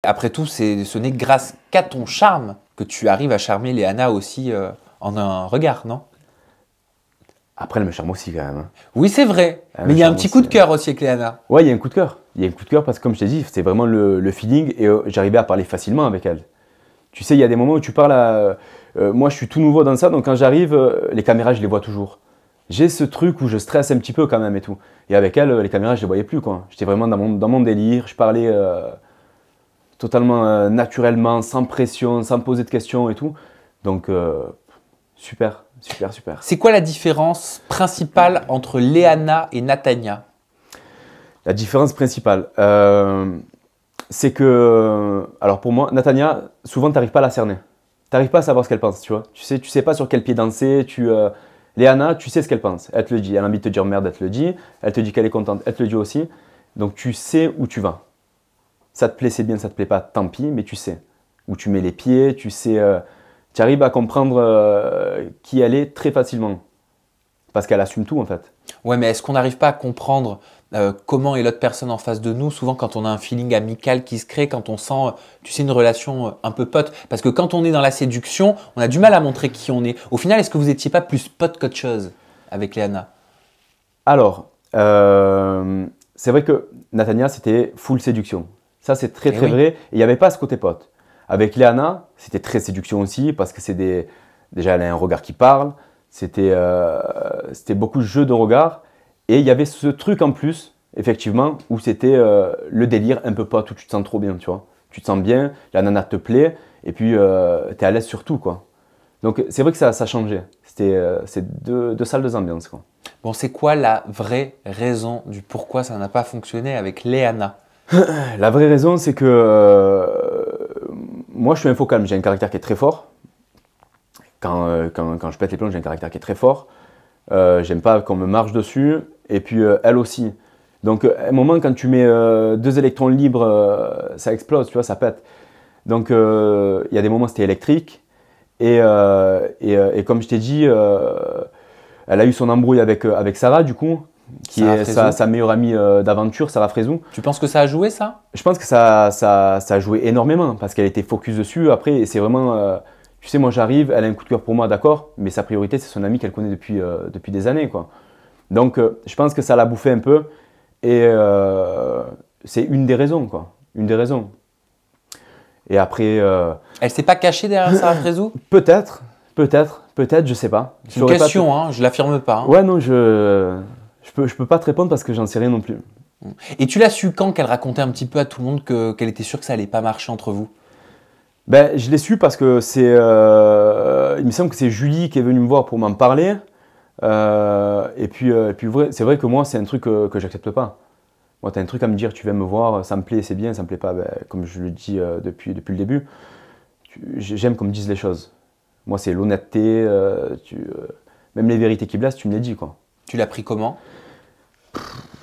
Après tout, ce n'est grâce qu'à ton charme que tu arrives à charmer Léana aussi en un regard, non? Après, elle me charme aussi quand même. Oui, c'est vrai. Mais il y a un petit coup de cœur aussi avec Léana. Ouais, il y a un coup de cœur. Il y a un coup de cœur parce que comme je t'ai dit, c'est vraiment le feeling et j'arrivais à parler facilement avec elle. Tu sais, il y a des moments où tu parles à... moi, je suis tout nouveau dans ça, donc quand j'arrive, les caméras, je les vois toujours. J'ai ce truc où je stresse un petit peu quand même et tout. Et avec elle, les caméras, je les voyais plus, quoi. J'étais vraiment dans mon délire, je parlais totalement naturellement, sans pression, sans poser de questions et tout. Donc, super, super, super. C'est quoi la différence principale entre Léana et Natania? La différence principale, c'est que, alors pour moi, Natania, souvent, tu n'arrives pas à la cerner. Tu n'arrives pas à savoir ce qu'elle pense, tu vois. Tu sais pas sur quel pied danser. Léana, tu sais ce qu'elle pense. Elle te le dit. Elle a envie de te dire merde, elle te le dit. Elle te dit qu'elle est contente, elle te le dit aussi. Donc tu sais où tu vas. Ça te plaît, c'est bien, ça te plaît pas, tant pis, mais tu sais où tu mets les pieds, tu sais, tu arrives à comprendre qui elle est très facilement. Parce qu'elle assume tout en fait. Ouais, mais est-ce qu'on n'arrive pas à comprendre comment est l'autre personne en face de nous? Souvent, quand on a un feeling amical qui se crée, quand on sent, tu sais, une relation un peu pote. Parce que quand on est dans la séduction, on a du mal à montrer qui on est. Au final, est-ce que vous n'étiez pas plus pote qu'autre chose avec Léana? Alors, c'est vrai que Natania, c'était full séduction. Ça, c'est très oui. vrai. Et il n'y avait pas ce côté pote. Avec Léana, c'était très séduction aussi parce que déjà, elle a un regard qui parle. C'était beaucoup de jeux de regard. Et il y avait ce truc en plus, effectivement, où c'était le délire un peu pote, où tu te sens trop bien, tu vois. Tu te sens bien, la nana te plaît, et puis tu es à l'aise sur tout, quoi. Donc c'est vrai que ça changeait. C'est deux salles, deux ambiances, quoi. Bon, c'est quoi la vraie raison du pourquoi ça n'a pas fonctionné avec Léana? La vraie raison, c'est que moi, je suis un faux calme. J'ai un caractère qui est très fort. Quand je pète les plombs, j'ai un caractère qui est très fort. J'aime pas qu'on me marche dessus. Et puis, elle aussi. Donc, à un moment, quand tu mets deux électrons libres, ça explose, tu vois, ça pète. Donc, il y a des moments, c'était électrique. Et comme je t'ai dit, elle a eu son embrouille avec Sarah, du coup, qui est sa meilleure amie d'aventure, Sarah Frézou. Tu penses que ça a joué, ça? Je pense que ça a joué énormément parce qu'elle était focus dessus. Après, c'est vraiment, tu sais, moi j'arrive, elle a un coup de cœur pour moi, d'accord, mais sa priorité, c'est son amie qu'elle connaît depuis des années, quoi. Donc, je pense que ça l'a bouffé un peu et c'est une des raisons, quoi. Une des raisons. Et après... Elle s'est pas cachée derrière Sarah Frézou? Peut-être, je sais pas. C'est une question, hein, je l'affirme pas. Hein. Ouais, non, je peux pas te répondre parce que j'en sais rien non plus. Et tu l'as su quand qu'elle racontait un petit peu à tout le monde qu'elle était sûre que ça allait pas marcher entre vous? Ben, je l'ai su parce que il me semble que c'est Julie qui est venue me voir pour m'en parler. Et puis c'est vrai que moi, c'est un truc que j'accepte pas. Moi, tu as un truc à me dire, tu viens me voir, ça me plaît, c'est bien, ça me plaît pas, ben, comme je le dis depuis le début. J'aime qu'on me dise les choses. Moi, c'est l'honnêteté, même les vérités qui blessent, tu me les dis, quoi. Tu l'as pris comment?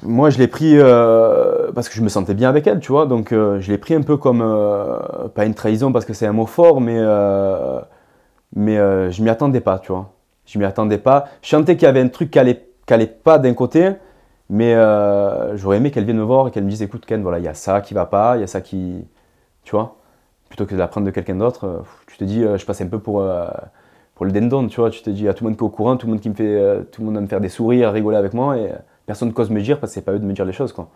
Moi, je l'ai pris parce que je me sentais bien avec elle, tu vois. Donc, je l'ai pris un peu comme, pas une trahison parce que c'est un mot fort, mais je m'y attendais pas, tu vois. Je m'y attendais pas. Je sentais qu'il y avait un truc qui allait pas d'un côté, mais j'aurais aimé qu'elle vienne me voir et qu'elle me dise, écoute, Ken, voilà, il y a ça qui va pas, il y a ça qui, tu vois. Plutôt que de l'apprendre de quelqu'un d'autre, tu te dis, je passe un peu pour le dindon, tu vois. Tu te dis, à tout le monde qui est au courant, tout le monde va me faire des sourires, rigoler avec moi et personne n'ose me dire parce que c'est pas eux de me dire les choses, quoi.